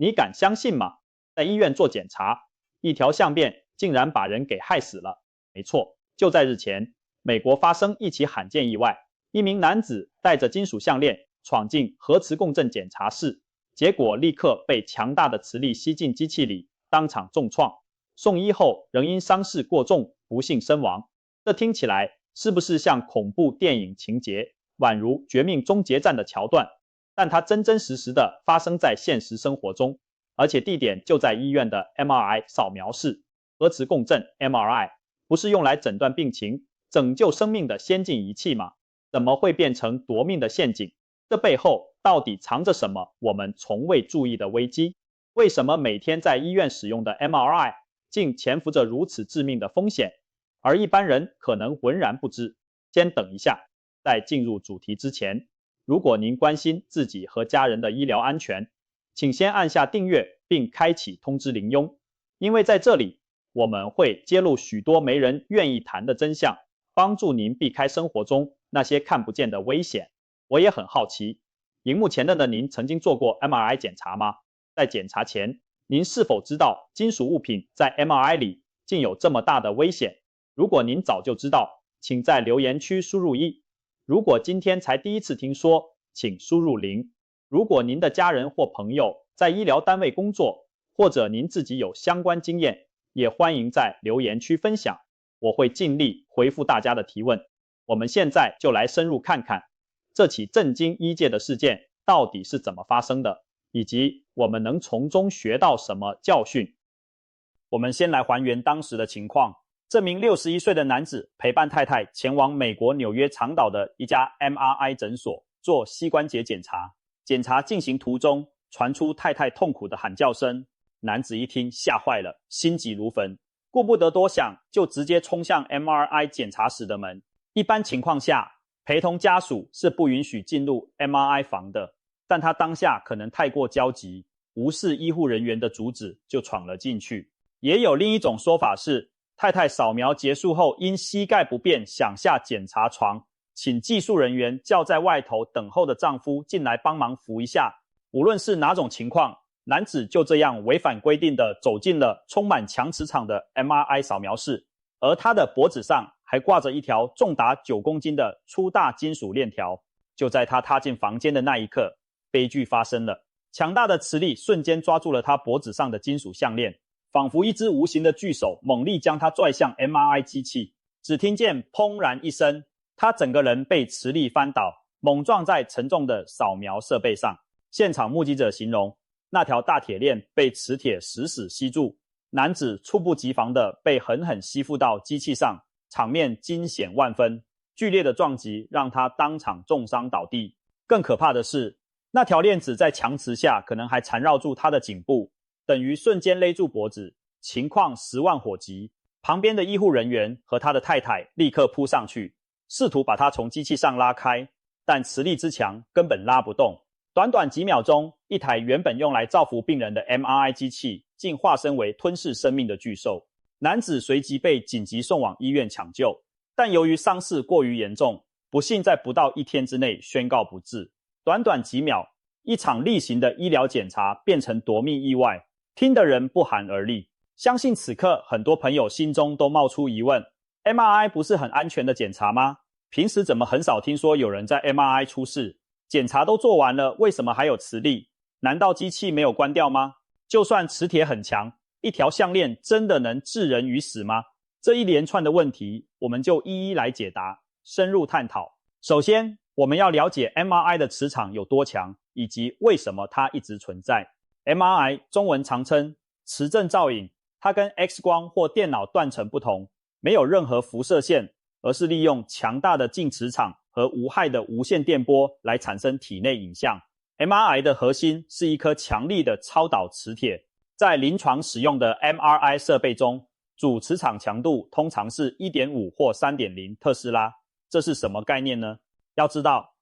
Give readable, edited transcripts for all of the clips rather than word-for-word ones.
你敢相信吗？在医院做检查，一条相片竟然把人给害死了。没错，就在日前，美国发生一起罕见意外，一名男子带着金属项链闯进核磁共振检查室，结果立刻被强大的磁力吸进机器里，当场重创。送医后仍因伤势过重不幸身亡。这听起来是不是像恐怖电影情节，宛如《绝命终结战》的桥段？但它真真实实的发生在现实生活中，而且地点就在医院的 MRI 扫描室。核磁共振 MRI 不是用来诊断病情、拯救生命的先进仪器吗？怎么会变成夺命的陷阱？这背后到底藏着什么我们从未注意的危机？为什么每天在医院使用的 MRI 竟潜伏着如此致命的风险，而一般人可能浑然不知？先等一下，在进入主题之前，如果您关心自己和家人的医疗安全，请先按下订阅并开启通知铃铛，因为在这里我们会揭露许多没人愿意谈的真相，帮助您避开生活中那些看不见的危险。我也很好奇，荧幕前的您曾经做过 MRI 检查吗？在检查前，您是否知道金属物品在 MRI 里竟有这么大的危险？如果您早就知道，请在留言区输入1；如果今天才第一次听说，请输入0。如果您的家人或朋友在医疗单位工作，或者您自己有相关经验，也欢迎在留言区分享，我会尽力回复大家的提问。我们现在就来深入看看这起震惊医界的事件到底是怎么发生的，以及我们能从中学到什么教训。我们先来还原当时的情况。这名61岁的男子陪伴太太前往美国纽约长岛的一家 MRI 诊所做膝关节检查。检查进行途中，传出太太痛苦的喊叫声。男子一听吓坏了，心急如焚，顾不得多想，就直接冲向 MRI 检查室的门。一般情况下，陪同家属是不允许进入 MRI 房的，但他当下可能太过焦急，无视医护人员的阻止，就闯了进去。也有另一种说法是，太太扫描结束后因膝盖不便想下检查床，请技术人员叫在外头等候的丈夫进来帮忙扶一下。无论是哪种情况，男子就这样违反规定的走进了充满强磁场的 MRI 扫描室，而他的脖子上还挂着一条重达9公斤的粗大金属链条。就在他踏进房间的那一刻，悲剧发生了。强大的磁力瞬间抓住了他脖子上的金属项链，仿佛一只无形的巨手猛力将他拽向 MRI 机器。只听见砰然一声，他整个人被磁力翻倒，猛撞在沉重的扫描设备上。现场目击者形容，那条大铁链被磁铁死死吸住，男子猝不及防地被狠狠吸附到机器上，场面惊险万分。剧烈的撞击让他当场重伤倒地。更可怕的是，那条链子在强磁下可能还缠绕住他的颈部，等于瞬间勒住脖子，情况10万火急。旁边的医护人员和他的太太立刻扑上去，试图把他从机器上拉开，但磁力之强，根本拉不动。短短几秒钟，一台原本用来造福病人的 MRI 机器竟化身为吞噬生命的巨兽。男子随即被紧急送往医院抢救，但由于伤势过于严重，不幸在不到1天之内宣告不治。短短几秒，一场例行的医疗检查变成夺命意外，听的人不寒而栗。相信此刻很多朋友心中都冒出疑问， MRI 不是很安全的检查吗？平时怎么很少听说有人在 MRI 出事？检查都做完了，为什么还有磁力？难道机器没有关掉吗？就算磁铁很强，一条项链真的能置人于死吗？这一连串的问题，我们就一一来解答，深入探讨。首先，我们要了解 MRI 的磁场有多强，以及为什么它一直存在。MRI 中文常称磁振造影，它跟 X 光或电脑断层不同，没有任何辐射线，而是利用强大的静磁场和无害的无线电波来产生体内影像。MRI 的核心是一颗强力的超导磁铁，在临床使用的 MRI 设备中，主磁场强度通常是 1.5 或 3.0 特斯拉。这是什么概念呢？要知道，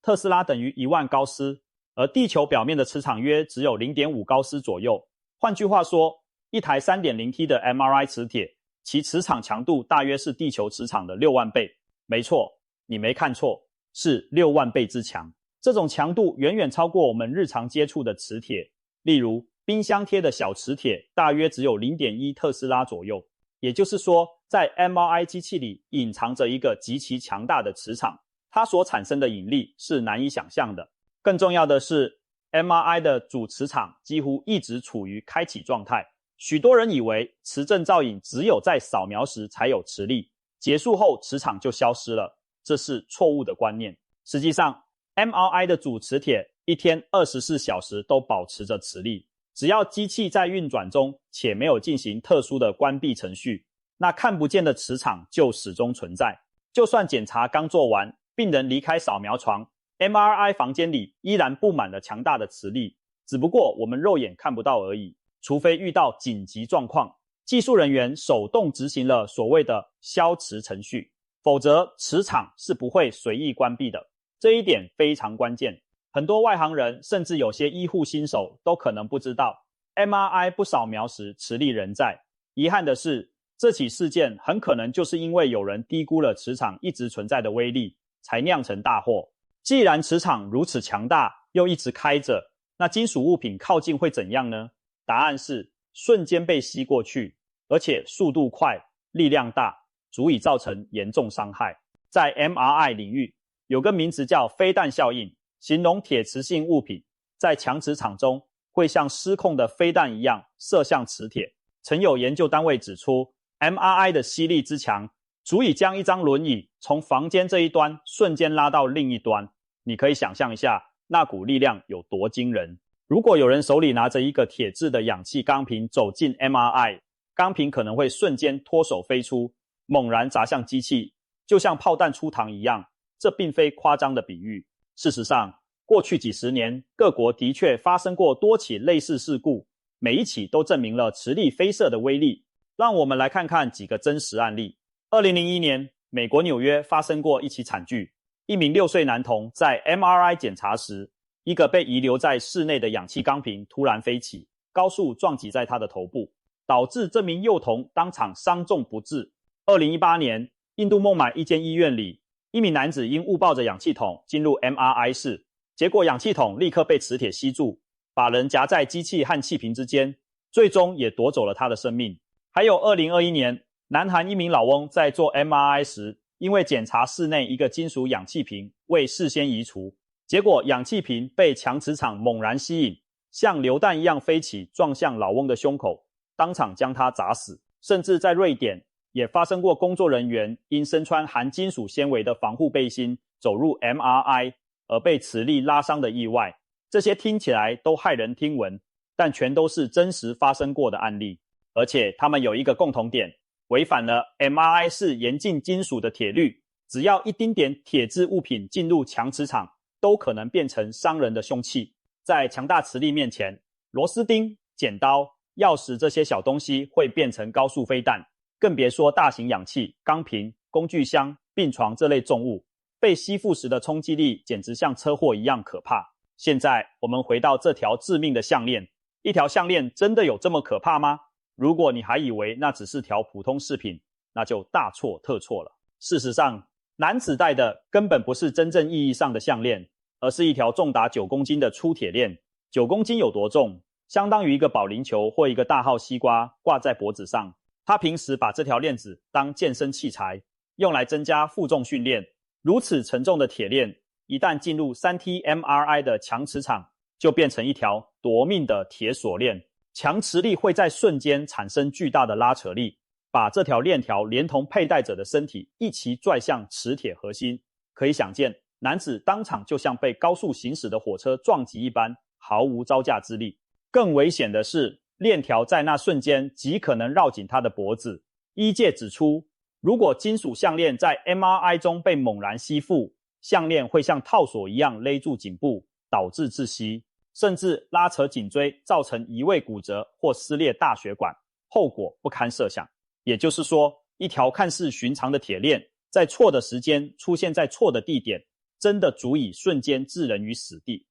特斯拉等于1万高斯，而地球表面的磁场约只有 0.5 高斯左右。换句话说，一台 3.0T 的 MRI 磁铁，其磁场强度大约是地球磁场的6万倍。没错，你没看错，是6万倍之强。这种强度远远超过我们日常接触的磁铁。例如，冰箱贴的小磁铁大约只有 0.1 特斯拉左右，也就是说，在 MRI 机器里隐藏着一个极其强大的磁场，它所产生的引力是难以想象的。更重要的是， MRI 的主磁场几乎一直处于开启状态。许多人以为磁振造影只有在扫描时才有磁力，结束后磁场就消失了，这是错误的观念。实际上， MRI 的主磁铁一天24小时都保持着磁力，只要机器在运转中且没有进行特殊的关闭程序，那看不见的磁场就始终存在。就算检查刚做完，病人离开扫描床， MRI 房间里依然布满了强大的磁力，只不过我们肉眼看不到而已。除非遇到紧急状况，技术人员手动执行了所谓的消磁程序，否则磁场是不会随意关闭的。这一点非常关键，很多外行人甚至有些医护新手都可能不知道 MRI 不扫描时磁力仍在。遗憾的是，这起事件很可能就是因为有人低估了磁场一直存在的威力，才酿成大祸。既然磁场如此强大，又一直开着，那金属物品靠近会怎样呢？答案是瞬间被吸过去，而且速度快，力量大，足以造成严重伤害。在 MRI 领域，有个名词叫飞弹效应，形容铁磁性物品在强磁场中会像失控的飞弹一样射向磁铁。曾有研究单位指出， MRI 的吸力之强，足以将一张轮椅从房间这一端瞬间拉到另一端。你可以想象一下，那股力量有多惊人。如果有人手里拿着一个铁质的氧气钢瓶走进 MRI， 钢瓶可能会瞬间脱手飞出，猛然砸向机器，就像炮弹出膛一样。这并非夸张的比喻。事实上，过去几十年，各国的确发生过多起类似事故，每一起都证明了磁力飞射的威力。让我们来看看几个真实案例。2001年，美国纽约发生过一起惨剧，一名6岁男童在 MRI 检查时，一个被遗留在室内的氧气钢瓶突然飞起，高速撞击在他的头部，导致这名幼童当场伤重不治。2018年，印度孟买一间医院里，一名男子因误抱着氧气筒进入 MRI 室，结果氧气筒立刻被磁铁吸住，把人夹在机器和气瓶之间，最终也夺走了他的生命。还有2021年，南韩一名老翁在做 MRI 时，因为检查室内一个金属氧气瓶未事先移除，结果氧气瓶被强磁场猛然吸引，像流弹一样飞起，撞向老翁的胸口，当场将他砸死。甚至在瑞典也发生过工作人员因身穿含金属纤维的防护背心走入 MRI 而被磁力拉伤的意外。这些听起来都骇人听闻，但全都是真实发生过的案例。而且他们有一个共同点，违反了 MRI 是严禁金属的铁律，只要一丁点铁质物品进入强磁场，都可能变成伤人的凶器。在强大磁力面前，螺丝钉、剪刀、钥匙这些小东西会变成高速飞弹，更别说大型氧气、钢瓶、工具箱、病床这类重物，被吸附时的冲击力简直像车祸一样可怕。现在我们回到这条致命的项链，一条项链真的有这么可怕吗？如果你还以为那只是条普通饰品，那就大错特错了。事实上，男子戴的根本不是真正意义上的项链，而是一条重达9公斤的粗铁链。9公斤有多重？相当于一个保龄球或一个大号西瓜挂在脖子上。他平时把这条链子当健身器材，用来增加负重训练。如此沉重的铁链，一旦进入 3T MRI 的强磁场，就变成一条夺命的铁锁链。强磁力会在瞬间产生巨大的拉扯力，把这条链条连同佩戴者的身体一起拽向磁铁核心。可以想见，男子当场就像被高速行驶的火车撞击一般，毫无招架之力。更危险的是，链条在那瞬间极可能绕紧他的脖子。医界指出，如果金属项链在 MRI 中被猛然吸附，项链会像套索一样勒住颈部，导致窒息，甚至拉扯颈椎，造成移位骨折或撕裂大血管，后果不堪设想。也就是说，一条看似寻常的铁链，在错的时间出现在错的地点，真的足以瞬间置人于死地。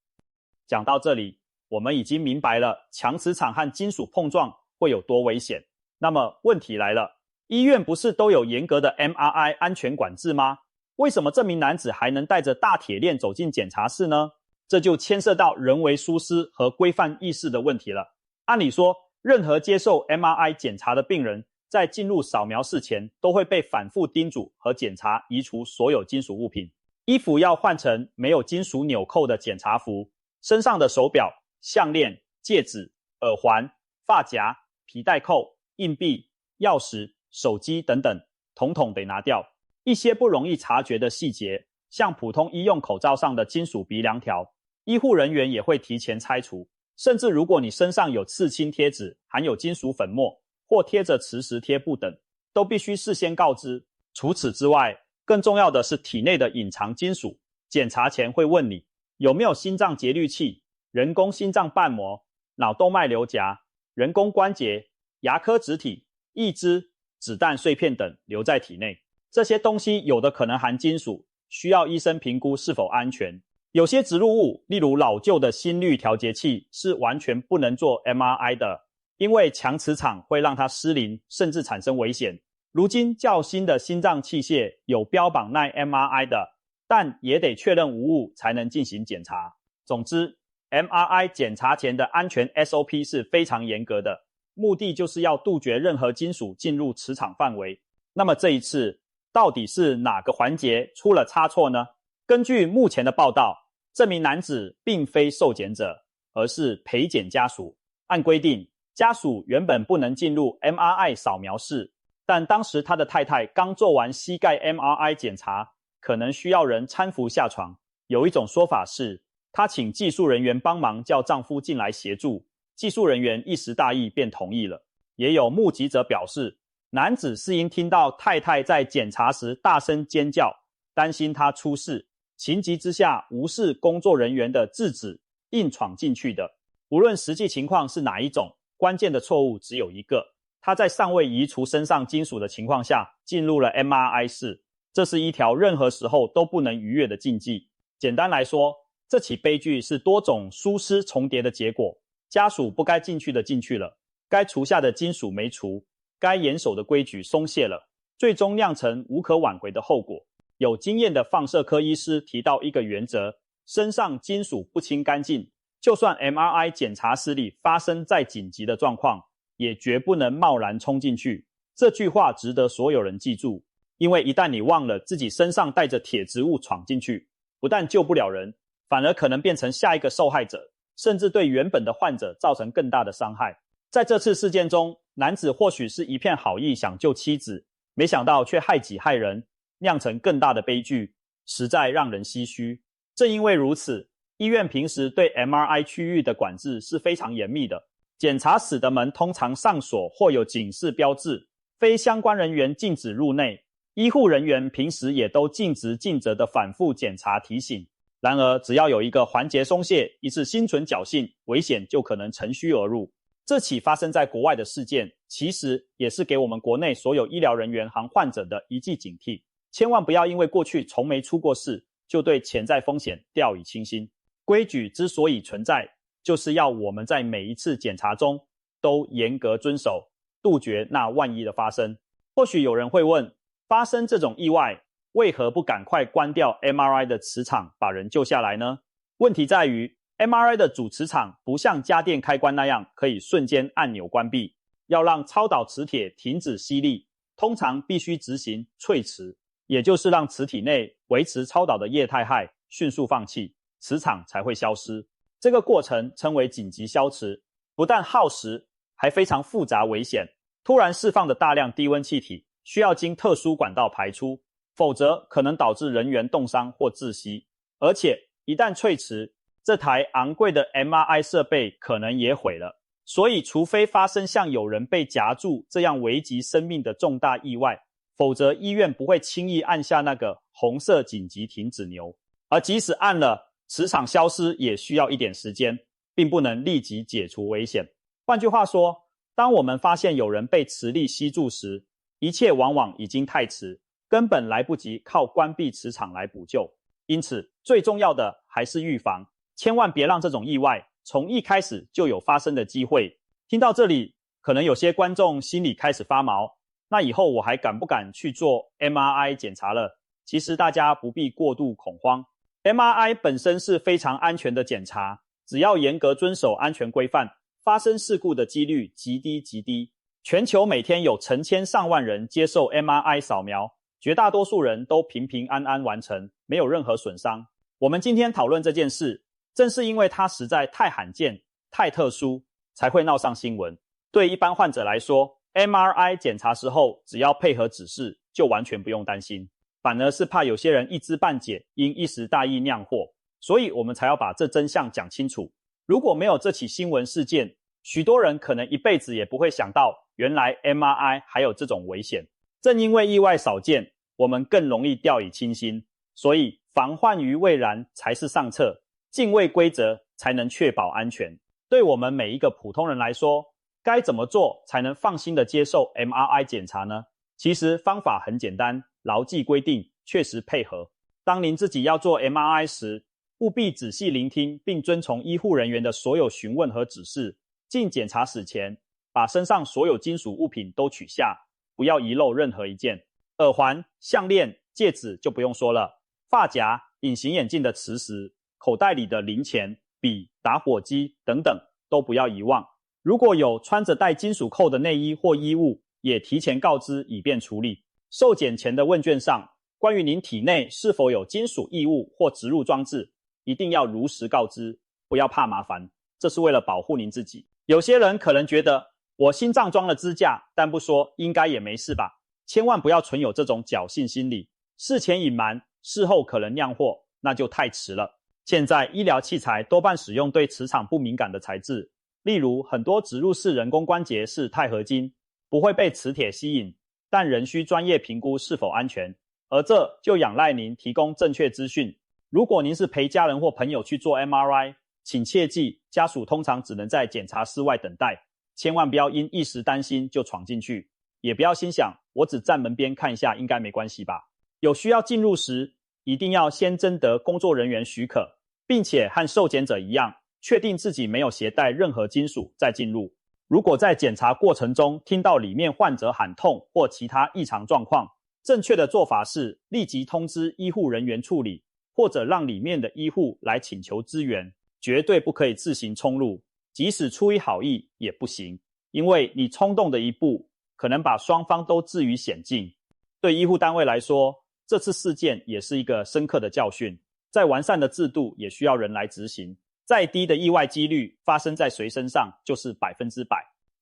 讲到这里，我们已经明白了强磁场和金属碰撞会有多危险。那么问题来了，医院不是都有严格的 MRI 安全管制吗？为什么这名男子还能带着大铁链走进检查室呢？这就牵涉到人为疏失和规范意识的问题了。按理说，任何接受 MRI 检查的病人在进入扫描室前都会被反复叮嘱和检查移除所有金属物品，衣服要换成没有金属纽扣的检查服，身上的手表、项链、戒指、耳环、发夹、皮带扣、硬币、钥匙、手机等等，统统得拿掉。一些不容易察觉的细节，像普通医用口罩上的金属鼻梁条，医护人员也会提前拆除。甚至如果你身上有刺青贴纸，含有金属粉末，或贴着磁石贴布等，都必须事先告知。除此之外，更重要的是体内的隐藏金属。检查前会问你有没有心脏节律器、人工心脏瓣膜、脑动脉瘤夹、人工关节、牙科植体、义肢、子弹碎片等留在体内。这些东西有的可能含金属，需要医生评估是否安全。有些植入物，例如老旧的心率调节器，是完全不能做 MRI 的，因为强磁场会让它失灵，甚至产生危险。如今较新的心脏器械有标榜耐 MRI 的，但也得确认无误才能进行检查。总之 MRI 检查前的安全 SOP 是非常严格的，目的就是要杜绝任何金属进入磁场范围。那么这一次到底是哪个环节出了差错呢？根据目前的报道，这名男子并非受检者，而是陪检家属。按规定，家属原本不能进入 MRI 扫描室，但当时他的太太刚做完膝盖 MRI 检查，可能需要人搀扶下床。有一种说法是，她请技术人员帮忙叫丈夫进来协助，技术人员一时大意便同意了。也有目击者表示，男子是因听到太太在检查时大声尖叫，担心她出事，情急之下无视工作人员的制止，硬闯进去的。无论实际情况是哪一种，关键的错误只有一个，他在尚未移除身上金属的情况下进入了 MRI 室，这是一条任何时候都不能逾越的禁忌。简单来说，这起悲剧是多种疏失重叠的结果，家属不该进去的进去了，该除下的金属没除，该严守的规矩松懈了，最终酿成无可挽回的后果。有经验的放射科医师提到一个原则，身上金属不清干净，就算 MRI 检查室里发生再紧急的状况，也绝不能贸然冲进去。这句话值得所有人记住，因为一旦你忘了自己身上带着铁质物闯进去，不但救不了人，反而可能变成下一个受害者，甚至对原本的患者造成更大的伤害。在这次事件中，男子或许是一片好意想救妻子，没想到却害己害人，酿成更大的悲剧，实在让人唏嘘。正因为如此，医院平时对 MRI 区域的管制是非常严密的，检查室的门通常上锁或有警示标志，非相关人员禁止入内，医护人员平时也都尽职尽责的反复检查提醒。然而只要有一个环节松懈，一次心存侥幸，危险就可能乘虚而入。这起发生在国外的事件，其实也是给我们国内所有医疗人员和患者的一记警惕，千万不要因为过去从没出过事，就对潜在风险掉以轻心。规矩之所以存在，就是要我们在每一次检查中都严格遵守，杜绝那万一的发生。或许有人会问，发生这种意外，为何不赶快关掉 MRI 的磁场，把人救下来呢？问题在于 MRI 的主磁场不像家电开关那样可以瞬间按钮关闭，要让超导磁铁停止吸力，通常必须执行淬磁，也就是让磁体内维持超导的液态氦迅速放弃，磁场才会消失。这个过程称为紧急消磁，不但耗时，还非常复杂危险。突然释放的大量低温气体需要经特殊管道排出，否则可能导致人员冻伤或窒息。而且一旦淬磁，这台昂贵的 MRI 设备可能也毁了。所以除非发生像有人被夹住这样危及生命的重大意外，否则医院不会轻易按下那个红色紧急停止钮。而即使按了，磁场消失也需要一点时间，并不能立即解除危险。换句话说，当我们发现有人被磁力吸住时，一切往往已经太迟，根本来不及靠关闭磁场来补救。因此最重要的还是预防，千万别让这种意外从一开始就有发生的机会。听到这里，可能有些观众心里开始发毛，那以后我还敢不敢去做 MRI 检查了？其实大家不必过度恐慌， MRI 本身是非常安全的检查，只要严格遵守安全规范，发生事故的几率极低极低。全球每天有成千上万人接受 MRI 扫描，绝大多数人都平平安安完成，没有任何损伤。我们今天讨论这件事，正是因为它实在太罕见、太特殊，才会闹上新闻。对一般患者来说， MRI 检查时候只要配合指示，就完全不用担心。反而是怕有些人一知半解，因一时大意酿祸，所以我们才要把这真相讲清楚。如果没有这起新闻事件，许多人可能一辈子也不会想到，原来 MRI 还有这种危险。正因为意外少见，我们更容易掉以轻心，所以防患于未然才是上策，敬畏规则才能确保安全。对我们每一个普通人来说，该怎么做才能放心的接受 MRI 检查呢？其实方法很简单，牢记规定，确实配合。当您自己要做 MRI 时，务必仔细聆听并遵从医护人员的所有询问和指示。进检查室前，把身上所有金属物品都取下，不要遗漏任何一件。耳环、项链、戒指就不用说了，发夹、隐形眼镜的磁石、口袋里的零钱、笔、打火机等等都不要遗忘。如果有穿着带金属扣的内衣或衣物，也提前告知以便处理。受检前的问卷上，关于您体内是否有金属异物或植入装置，一定要如实告知，不要怕麻烦，这是为了保护您自己。有些人可能觉得，我心脏装了支架，但不说应该也没事吧。千万不要存有这种侥幸心理，事前隐瞒，事后可能酿祸，那就太迟了。现在医疗器材多半使用对磁场不敏感的材质，例如很多植入式人工关节是钛合金，不会被磁铁吸引，但仍需专业评估是否安全，而这就仰赖您提供正确资讯。如果您是陪家人或朋友去做 MRI， 请切记，家属通常只能在检查室外等待，千万不要因一时担心就闯进去，也不要心想我只站门边看一下应该没关系吧。有需要进入时，一定要先征得工作人员许可，并且和受检者一样，确定自己没有携带任何金属再进入。如果在检查过程中听到里面患者喊痛或其他异常状况，正确的做法是立即通知医护人员处理，或者让里面的医护来请求支援，绝对不可以自行冲入，即使出于好意也不行，因为你冲动的一步，可能把双方都置于险境。对医护单位来说，这次事件也是一个深刻的教训，再完善的制度也需要人来执行。再低的意外几率发生在谁身上就是100%。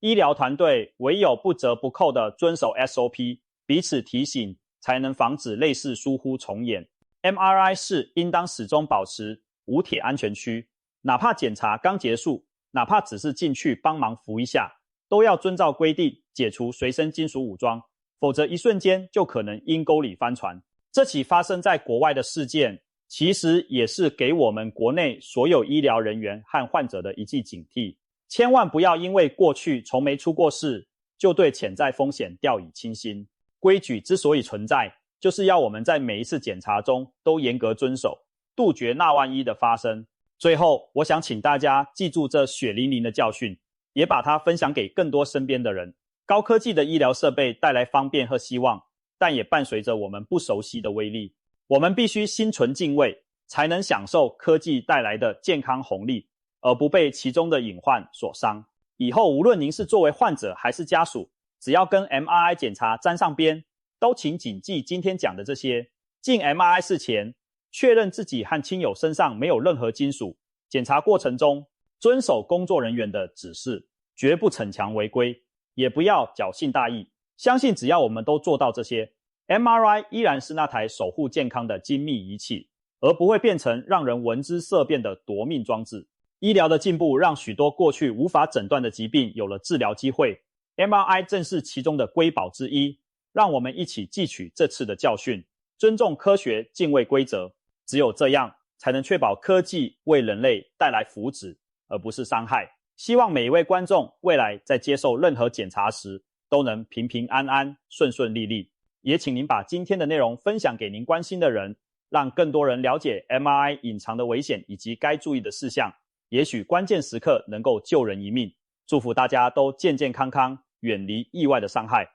医疗团队唯有不折不扣地遵守 SOP， 彼此提醒，才能防止类似疏忽重演。MRI 室应当始终保持无铁安全区，哪怕检查刚结束，哪怕只是进去帮忙扶一下，都要遵照规定解除随身金属武装，否则一瞬间就可能阴沟里翻船。这起发生在国外的事件，其实也是给我们国内所有医疗人员和患者的一记警惕，千万不要因为过去从没出过事，就对潜在风险掉以轻心。规矩之所以存在，就是要我们在每一次检查中都严格遵守，杜绝那万一的发生。最后，我想请大家记住这血淋淋的教训，也把它分享给更多身边的人。高科技的医疗设备带来方便和希望，但也伴随着我们不熟悉的威力。我们必须心存敬畏，才能享受科技带来的健康红利，而不被其中的隐患所伤。以后无论您是作为患者还是家属，只要跟 MRI 检查沾上边，都请谨记今天讲的这些。进 MRI 室前，确认自己和亲友身上没有任何金属。检查过程中，遵守工作人员的指示，绝不逞强违规，也不要侥幸大意。相信只要我们都做到这些， MRI 依然是那台守护健康的精密仪器，而不会变成让人闻之色变的夺命装置。医疗的进步让许多过去无法诊断的疾病有了治疗机会， MRI 正是其中的瑰宝之一。让我们一起汲取这次的教训，尊重科学，敬畏规则。只有这样，才能确保科技为人类带来福祉，而不是伤害。希望每一位观众未来在接受任何检查时，都能平平安安、顺顺利利。也请您把今天的内容分享给您关心的人，让更多人了解 MRI 隐藏的危险以及该注意的事项，也许关键时刻能够救人一命。祝福大家都健健康康，远离意外的伤害。